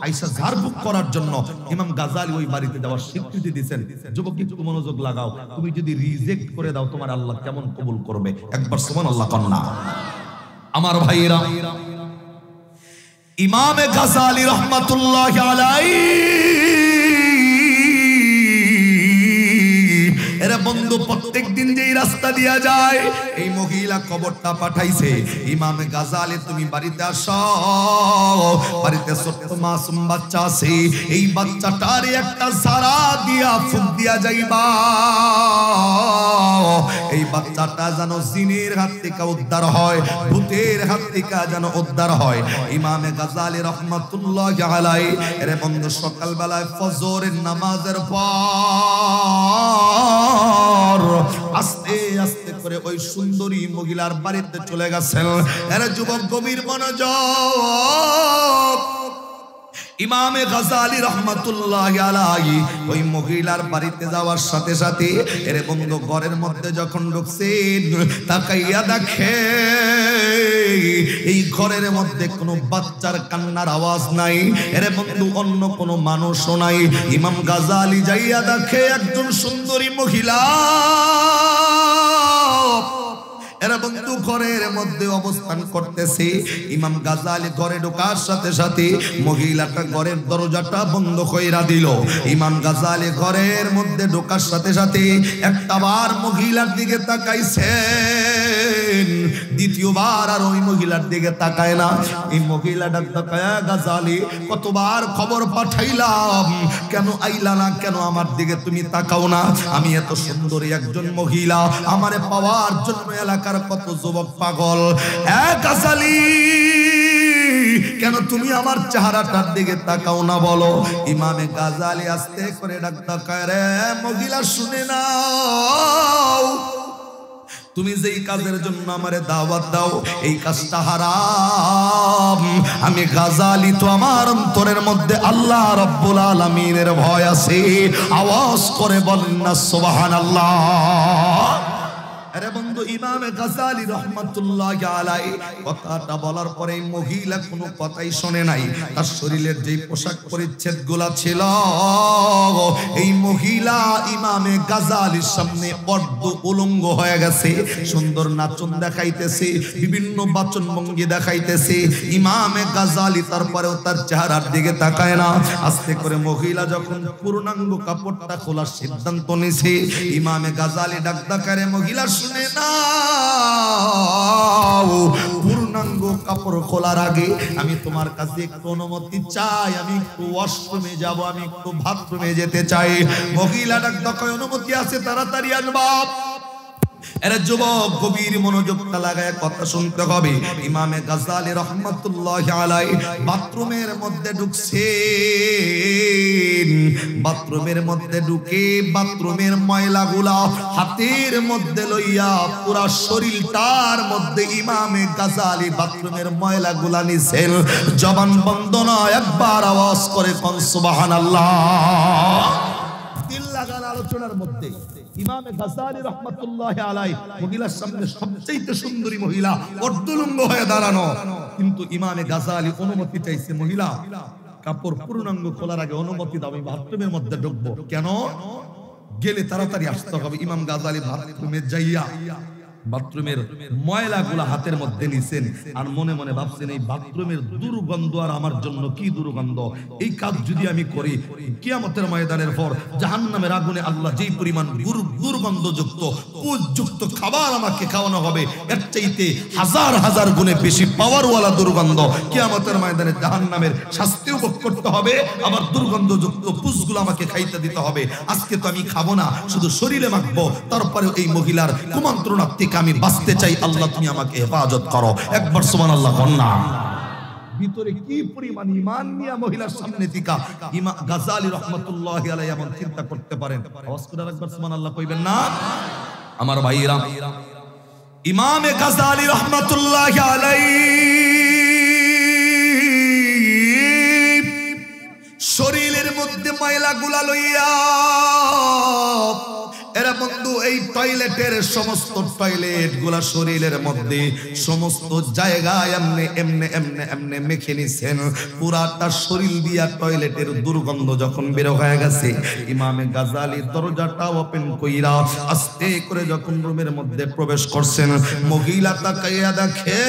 আয়েশা ঝাড়ফুঁক করার জন্য ইমাম গাজালি ওই বাড়িতে যাওয়ার স্বীকৃতি দিয়েছেন। যুবক একটু মনোযোগ লাগাও, তুমি যদি রিজেক্ট করে দাও তোমার আল্লাহ কেমন কবুল করবে? একবার সুবহানাল্লাহ কন্না। আমার ভাইয়েরা, ইমাম গাজালি রহমাতুল্লাহি আলাইহি এর বন্ধু প্রত্যেক দিন যেই রাস্তা দিয়া যায়, এই মহিলা খবরটা পাঠাইছে, ইমাম গাজালি তুমি বাড়িতে আসো, বাড়িতে ছোট্ট মাসুম বাচ্চা আছে, এই বাচ্চাটার একটা সারা দিয়া ফুক দিয়া যাইবা, এই বাচ্চাটা যেন জিনের হাত থেকে উদ্ধার হয়, ভূতের হাত থেকে যেন উদ্ধার হয়। ইমাম গাজালি রহমাতুল্লাহি আলাইহি এর বন্ধু সকালবেলায় ফজরের নামাজের পর আস্তে আস্তে করে ওই সুন্দরী মহিলার বাড়িতে চলে গেছেন। এর যুবক গভীর মনোযোগ, ইমাম গাজালি রহমাতুল্লাহি আলাইহি ওই মহিলার বাড়িতে যাওয়ার সাথে সাথে এর বন্ধু ঘরের মধ্যে যখন ঢুকছেন, তাকাইয়া দেখে এই ঘরের মধ্যে কোনো বাচ্চার কান্নার আওয়াজ নাই, এর বন্ধু অন্য কোনো মানুষও নাই। ইমাম গাজালি যাইয়া দেখে একজন সুন্দরী মহিলা এরা বন্ধু ঘরের মধ্যে অবস্থান করতেছে। ইমাম গাজালি ঘরে ঢোকার সাথে সাথে মহিলাটা ঘরের দরজাটা বন্ধ কইরা দিল। ইমাম গাজালি ঘরের মধ্যে ঢোকার সাথে সাথে একটাবার মহিলার দিকে তাকাইছেন, দ্বিতীয়বার আর ওই মহিলার দিকে তাকায় না। এই মহিলাটা তাকায়, গাজালি কতবার খবর পাঠাইলাম, কেন আইলা না, কেন আমার দিকে তুমি তাকাও না? আমি এত সুন্দরী একজন মহিলা, আমারে পাওয়ার জন্য এলাকা কত যুবক পাগল, গাজালি কেন তুমি আমার চেহারাটার দিকে তাকাও না বলো? ইমামে গাজালি আস্তে করে ডাকতে কয়, রে মহিলা শুনে নাও, তুমি যেই কাজের জন্য আমারে দাওয়াত দাও এই কাজটা হারাম। আমি গাজালি তো আমার অন্তরের মধ্যে আল্লাহ রাব্বুল আলামিনের ভয় আছে, আওয়াজ করে বলেন না সুবহানাল্লাহ। আরে বন্ধু, ইমাম গাজালি রহমাতুল্লাহি আলাইহি কথাটা বলার পরে মহিলা কোনো কথাই শুনে নাই। তার শরীরের যেই পোশাক পরিচ্ছদ গুলা ছিল, এই মহিলা ইমামে গাজালির সামনে অর্ধ উলঙ্গ হয়ে গেছে, সুন্দর নাচন দেখাইতেছে, বিভিন্ন বাচন ভঙ্গি দেখাইতেছে। ইমামে গাজালি তারপরেও তার চেহারার দিকে তাকায় না। আস্তে করে মহিলা যখন পূর্ণাঙ্গ কাপড়টা খোলার সিদ্ধান্ত নিছে, ইমামে গাজালি ডাক ডাকারে, মহিলা শুনে নাও, পূর্ণাঙ্গ কাপড় খোলার আগে আমি তোমার কাছে একটু অনুমতি চাই, আমি একটু ওয়াশরুমে যাব, আমি একটু বাথরুমে যেতে চাই। মহিলা ডাক ডাকায়, অনুমতি আছে, তাড়াতাড়ি আনবা। এর যুবক গভীর মনোযোগটা লাগায় কথা শুনতে হবে। ইমামে গাজালি রহমাতুল্লাহি আলাইহি বাথরুমের মধ্যে ঢুকছেন, বাথরুমের মধ্যে ঢুকে বাথরুমের ময়লাগুলা হাতের মধ্যে লইয়া পুরা শরীরটার মধ্যে ইমামে গাজালি বাথরুমের ময়লাগুলা নিছেন। জবান বন্ধ নয়, একবার আওয়াজ করে কোন সুবহানাল্লাহ। দিল লাগান আলোচনার মধ্যে ইমামে গাজালি রহমাতুল্লাহি আলাইহি মহিলার সামনে সবচেয়ে সুন্দরী মহিলা অর্ধলঙ্গ হয়ে দাঁড়ানো, কিন্তু ইমামে গাজালি অনুমতি চাইছে, মহিলা কাপড় পূর্ণাঙ্গ খোলার আগে অনুমতি দাও, আমি বাথরুমের মধ্যে ঢুকবো। কেন? গেলে তাড়াতাড়ি আসতে হবে। ইমাম গাজালি বাথরুমে যাইয়া বাথরুমের ময়লাগুলা হাতের মধ্যে নিছেন, আর মনে মনে ভাবছেন, এই বাথরুমের দুর্গন্ধ আর আমার জন্য কি দুর্গন্ধ, এই কাজ যদি আমি করি কিয়ামতের ময়দানের পর জাহান্নামের আগুনে আল্লাহ যেই পরিমাণ দুর্গন্ধযুক্ত পুজযুক্ত খাবার আমাকে খাওয়ানো হবে, এর চাইতে হাজার হাজার গুণে বেশি পাওয়ারওয়ালা দুর্গন্ধ কিয়ামতের ময়দানে জাহান্নামের শাস্তিও ভোগ করতে হবে, আবার দুর্গন্ধযুক্ত পুজগুলো আমাকে খাইতে দিতে হবে। আজকে তো আমি খাবো না, শুধু শরীরে মাখবো। তারপরে এই মহিলার কুমন্ত্রণা আমি বাঁচতে চাই, আল্লাহ তুমি আমাকে হেফাজত করো। একবার সুবহানাল্লাহ বলনা। ভিতরে কি পরিমাণ ঈমান নিয়ে মহিলার সামনে টিকা ইমাম গাজালি রাহমাতুল্লাহি আলাইহি এমন চিন্তা করতে পারেন? আওয়াজ করে একবার সুবহানাল্লাহ কইবেন না? আমার ভাইরা, ইমাম গাযালি রাহমাতুল্লাহি আলাইহি শরীরের মধ্যে ময়লা গুলা লইয়া, এরা বন্ধু এই টয়লেটের সমস্ত টয়লেট গুলা শরীরের মধ্যে সমস্ত জায়গায় এমনে এমনে এমনে এমনে মেখে নিছেন। পুরাটা শরীর দিয়া টয়লেটের দুর্গন্ধ যখন বের হয়ে গেছে, ইমামে গাযালি দরজাটা ওপেন কইরা আস্তে করে যখন রুমের মধ্যে প্রবেশ করছেন, মহিলা তাকাইয়া দেখে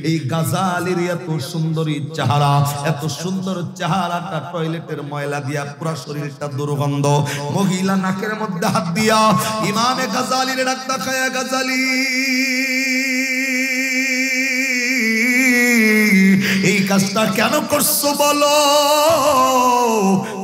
এই গাযালির এত সুন্দরী চেহারা, এত সুন্দর চেহারাটা টয়লেটের ময়লা দিয়া পুরা শরীরটা দুর্গন্ধ। মহিলা নাকের মধ্যে হাত দিয়া ইমামে গাযালির ডাক দেখায়া, গাযালি এই কাজটা কেন করছো বলো?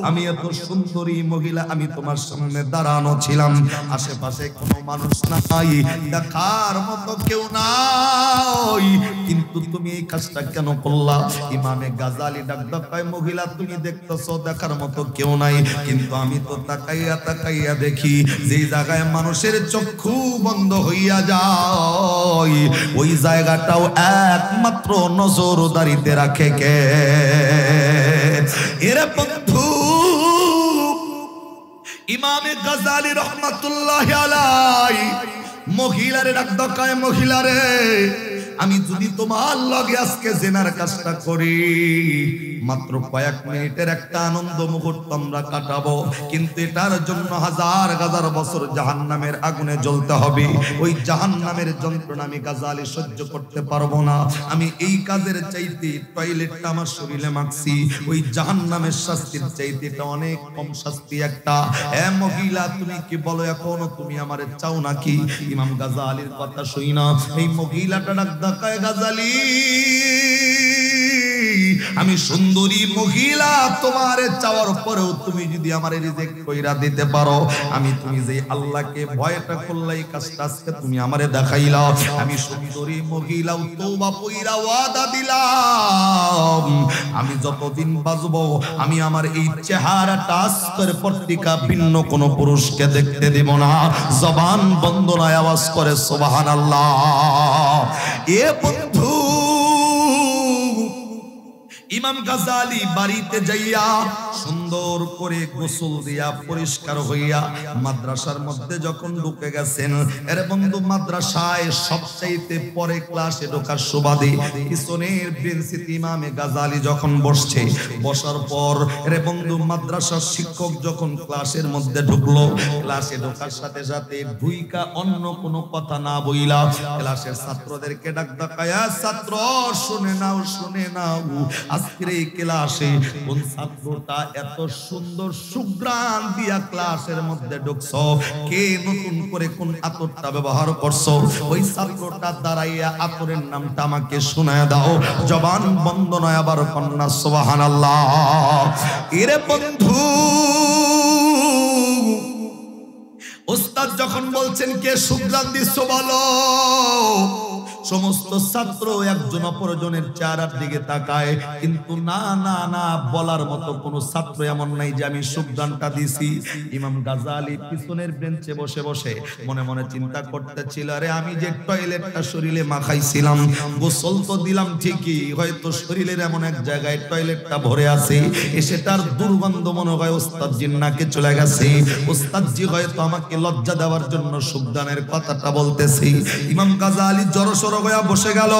আমি এত সুন্দরী মহিলা, আমি তোমার সামনে দাঁড়ানো ছিলাম, আশেপাশে কোনো মানুষ নাই, দেখার মতো কেউ নাই, কিন্তু তুমি এই কাজটা কেন করলা? ইমামে গাযালি ডাক দেখায়, মহিলা তুমি দেখতেছো দেখার মতো কেউ নাই, কিন্তু আমি তো তাকাইয়া তাকাইয়া দেখি যে জায়গায় মানুষের চক্ষু বন্ধ হইয়া যায়, ওই জায়গাটাও একমাত্র নজরদারিতে রাখে কে? এরে বন্ধু, ইমামে গাযালি রাহমাতুল্লাহি আলাইহি মহিলারে ডাক দেখায়, মহিলারে আমি যদি তোমার লগে আজকে জিনার কাজটা করি, মাত্র কয়েক মিনিটের একটা আনন্দ মুহূর্ত আমরা কাটাবো, কিন্তু এটার জন্য হাজার হাজার বছর জাহান্নামের আগুনে জ্বলতে হবে। ওই জাহান্নামের যন্ত্রণা আমি গাযালি সহ্য করতে পারবো না। আমি এই কাজের চাইতে টয়লেটটা আমার শরীরে মাখছি, ওই জাহান্নামের শাস্তির চাইতে এটা অনেক কম শাস্তি একটা। এ মহিলা তুমি কি বলো, এখনো তুমি আমারে চাও নাকি? ইমাম গাযালির কথা শুই না এই মহিলাটা ডাক দেখায়, গাযালি আমি সুন্দরী মহিলা, তোমারে চাওয়ার পরেও তুমি যদি আমারে রিজেক্ট কইরা দিতে পারো, আমি তুমি যে আল্লাহকে ভয়টা করলে এই কাজটা আজকে তুমি আমারে দেখাইলা, আমি সুন্দরী মহিলাও তওবা কইরা ওয়াদা দিলাম, আমি যতদিন বাঁচবো আমি আমার এই চেহারাটা আজকের পত্রিকা ভিন্ন কোন পুরুষকে দেখতে দেব না। জবান বন্ধ নয়, আওয়াজ করে সুবহানাল্লাহ। এ বন্ধু, ইমাম গাযালি বাড়িতে যাইয়া সুন্দর করে গোসল দিয়া পরিষ্কার হইয়া মাদ্রাসার মধ্যে যখন ঢুকে গেছেন, এর বন্ধু মাদ্রাসায় সবচাইতে পরে ক্লাসে ঢোকার সুবাদে পিছনের বেঞ্চিতে ইমামে গাযালি যখন বসছে, বসার পর এর বন্ধু মাদ্রাসার শিক্ষক যখন ক্লাসের মধ্যে ঢুকলো, ক্লাসে ঢোকার সাথে সাথে ঢুইকা অন্য কোনো কথা না বইলা ক্লাসের ছাত্রদেরকে ডাক দেখায়া, ছাত্র শুনে নাও শুনে নাও, আজকের এই ক্লাসে কোন ছাত্রটা এত সুন্দর সুঘ্রাণ দিয়া ক্লাসের মধ্যে ঢুকছো, কে নতুন করে কোন আতরটা ব্যবহার করছো, ওই ছাত্রটা দাঁড়াইয়া আতরের নামটা আমাকে শোনায় দাও। জবান বন্ধ নয়, আবার কন্যা সুবহানাল্লাহ। এরে বন্ধু, ওস্তাদ যখন বলছেন কে সুঘ্রাণ দিচ্ছ বলো, সমস্ত ছাত্র একজন অপরজনের চেহারার দিকে তাকায়, কিন্তু না না না বলার মতো কোন ছাত্র এমন নাই যে আমি সুঘ্রাণটা দিছি। ইমাম গাযালি পিছনের বেঞ্চে বসে বসে মনে মনে চিন্তা করতেছিল, আরে আমি যে টয়লেটটা শরীরে মাখাইছিলাম, গোসল তো দিলাম ঠিকই, হয়তো শরীরের এমন এক জায়গায় টয়লেটটা ভরে আছে, সেটার দুর্গন্ধ মনে হয় ওস্তাদ জিন্নাকে চলে গেছে, ওস্তাদ জি হয়তো আমাকে লজ্জা দেওয়ার জন্য সুঘ্রাণের কথাটা বলতেছে। ইমাম গাযালি জড়সড় হয়ে বসে গেল,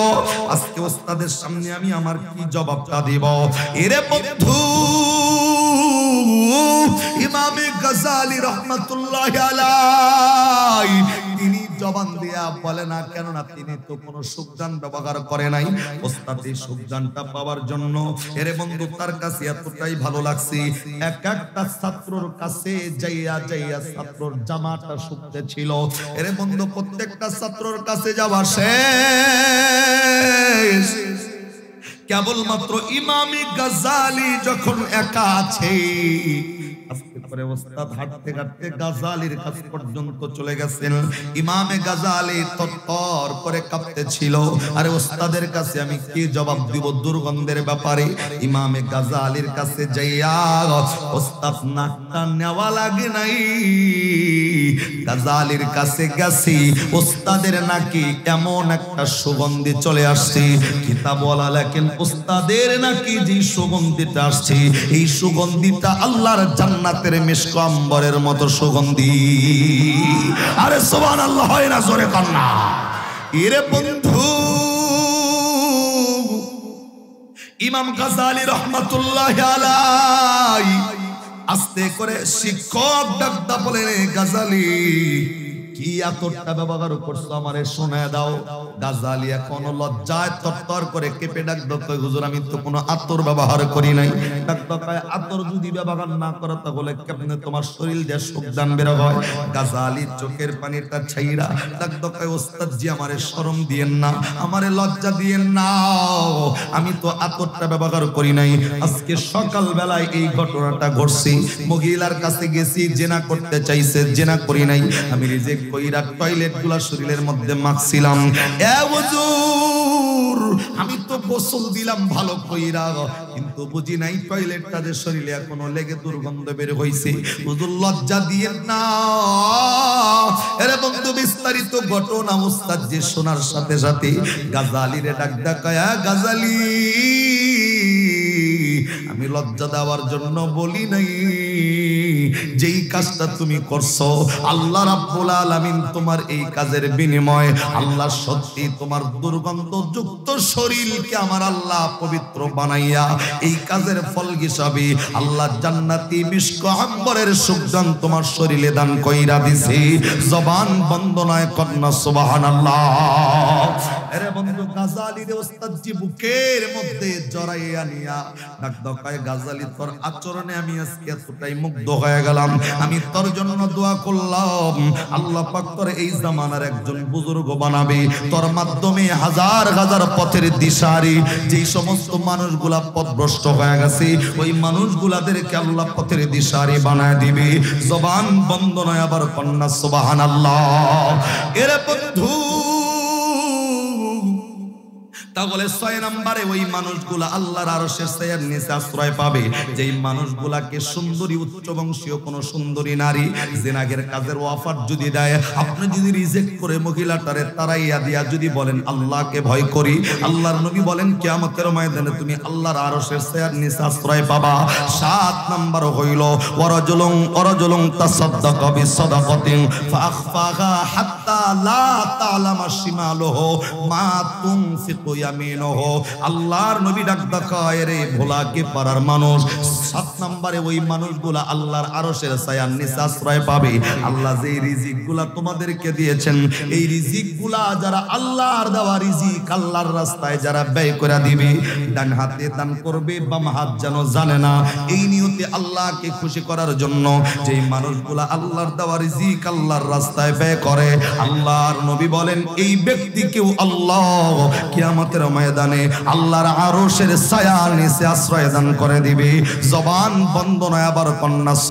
আজকে ওস্তাদের সামনে আমি আমার কি জবাবটা দেব? এরে বন্ধু, ইমামে গাযালি রাহমাতুল্লাহি আলাইহি তিনি জবান দিয়া বলে না, কেননা তিনি তো কোনো সুঘ্রাণ ব্যবহার করে নাই। ওস্তাদের সুঘ্রাণটা পাওয়ার জন্য এরে বন্ধু তার কাছে এতটাই ভালো লাগছে, এক একটা ছাত্রর কাছে যাইয়া যাইয়া ছাত্রর জামাটা শুকতে ছিল। এরে বন্ধু প্রত্যেকটা ছাত্রর কাছে যাওয়া শেষ, কেবলমাত্র ইমামে গাজালি যখন একা আছে, আস্তে করে ওস্তাদ হাঁটতে হাঁটতে গাজালির কাছ পর্যন্ত চলে গেছেন। ইমামে গাজালি তরতর করে কাঁপতেছিল। আরে ওস্তাদের কাছে আমি কি জবাব দিব দুর্গন্ধের ব্যাপারে? ইমামে গাজালির কাছে যাইয়া ওস্তাদ নাকটা নেওয়া লাগে নাই, গাজালির কাছে গেছি, ওস্তাদের নাকি এমন একটা সুগন্ধি চলে আসছে, কিতাবওয়ালা লেখেন ওস্তাদের নাকি যে সুগন্ধিটা আসছে, এই সুগন্ধিটা আল্লাহর জান্নাতের মিশক আম্বরের মতো সুগন্ধি। আরে সুবহানাল্লাহ হয় না জোরে কন্যা? এরে বন্ধু, ইমাম গাজালি রাহমাতুল্লাহি আলাইহি আস্তে করে শিক্ষক ডাকদা বলে, গাজালি কি এতটা ব্যবহার করছো আমারে শোনায় দাও। গাজালি এখনো লজ্জায় তরতর করে কেঁপে ডাকদা কয়, হুজুর আমি তো কোনো আতর ব্যবহার করি নাই। ডাকদা কয়, আতর যদি ব্যবহার না করো তাহলে কেমনে তোমার শরীর দিয়ে সুগন্ধ বের হয়? গাজালি চোখের পানিটা ছাইরা ডাকদা কয়, ওস্তাদ জি আমারে শরম দিয়েন না, আমারে লজ্জা দিয়েন না, আমি তো আতরটা ব্যবহার করি নাই। আজকে সকাল বেলায় এই ঘটনাটা ঘটছে, মহিলার কাছে গেছি, জেনা করতে চাইছে, জেনা করি নাই, আমি রিজেক্ট কইরা টয়লেট গুলা শরীরের মধ্যে মাখছিলাম। এ হুজুর আমি তো গোসল দিলাম ভালো কইরা, কিন্তু বুঝি নাই টয়লেটটা যে শরীরে এখনো লেগে দুর্গন্ধ বের হইছে। হুজুর লজ্জা দিয়েন না। এরে বন্ধু বিস্তারিত ঘটনা উস্তাদ যে শোনার সাথে সাথে গাজালিরে ডাক ডাকায়া, গাজালি আমি লজ্জা দেওয়ার জন্য বলি নাই, যেই কাজটা তুমি করছো আল্লাহ রাব্বুল আলামিন তোমার এই কাজের বিনিময়ে আল্লাহ সত্যি তোমার দুর্গন্ধযুক্ত শরীরকে আমার আল্লাহ পবিত্র বানাইয়া এই কাজের ফল হিসাবে আল্লাহ জান্নাতি মিশক আম্বরের সুগন্ধ তোমার শরীরে দান কইরা দিছে। জবান বন্ধ নয়, কন্যা সুবহানাল্লাহ। আরে বন্ধু গাজালির ওস্তাদ জি বুকের মধ্যে জড়াইয়া নিয়া ডাকদা কয়, গাজালি তোর আচরণে আমি আজকে এতটাই মুগ্ধ হয়ে গেলাম, আমি তোর জন্য দোয়া করলাম আল্লাহ পাক তোর এই জামানার একজন বুজুর্গ বানাবে, তোর মাধ্যমে হাজার হাজার পথের দিশারি, যেই সমস্ত মানুষগুলা পথভ্রষ্ট হয়ে গেছে ওই মানুষগুলাদেরকে আল্লাহ পথের দিশারি বানায় দিবে। জবান বন্ধ নয়, আবার কন্যা সুবহানাল্লাহ। এরে বন্ধু তাহলে 6 নম্বরে ওই মানুষগুলা আল্লাহর আরশের ছায়ার নিচে আশ্রয় পাবে, যেই মানুষগুলাকে সুন্দরী উচ্চবংশীয় কোন সুন্দরী নারী জিনাহের কাজের অফার যদি দেয়, আপনি যদি রিজেক্ট করে মহিলাটারে তারাইয়া দিয়া যদি বলেন আল্লাহকে ভয় করি, আল্লাহর নবী বলেন কিয়ামতের ময়দানে তুমি আল্লাহর আরশের ছায়ার নিচে আশ্রয় পাবা। 7 নম্বর হইল ওয়ারাজুলুন তাসাদদাকা বিসাদাকাতিন ফাআখফাহা হাত্তা লা তা'লামা শিমালুহু মা তুনফিকু ইয়ামিনুহু। আল্লাহর নবী ডাকদা কয়, রে ভোলাকে পারার মানুষ, 7 নম্বরে ওই মানুষগুলা আল্লাহর আরশের ছায়ার নিচে আশ্রয় পাবে। আল্লাহ যে রিজিকগুলা তোমাদেরকে দিয়েছেন, এই রিজিকগুলা যারা আল্লাহর দেওয়া রিজিক আল্লাহর রাস্তায় যারা ব্যয় করে দিবে, ডান হাতে দান করবে, বাম হাত যেন জানে না, এই নিয়তে আল্লাহকে খুশি করার জন্য যেই মানুষগুলা আল্লাহর দেওয়া রিজিক আল্লাহর রাস্তায় ব্যয় করে, আল্লাহর নবী বলেন এই ব্যক্তিকেও আল্লাহ কিয়ামতের ময়দানে আল্লাহর আরশের ছায়ার নিচে আশ্রয় দান করে দিবে। জবান বন্ধ নয়, আবার কন্যা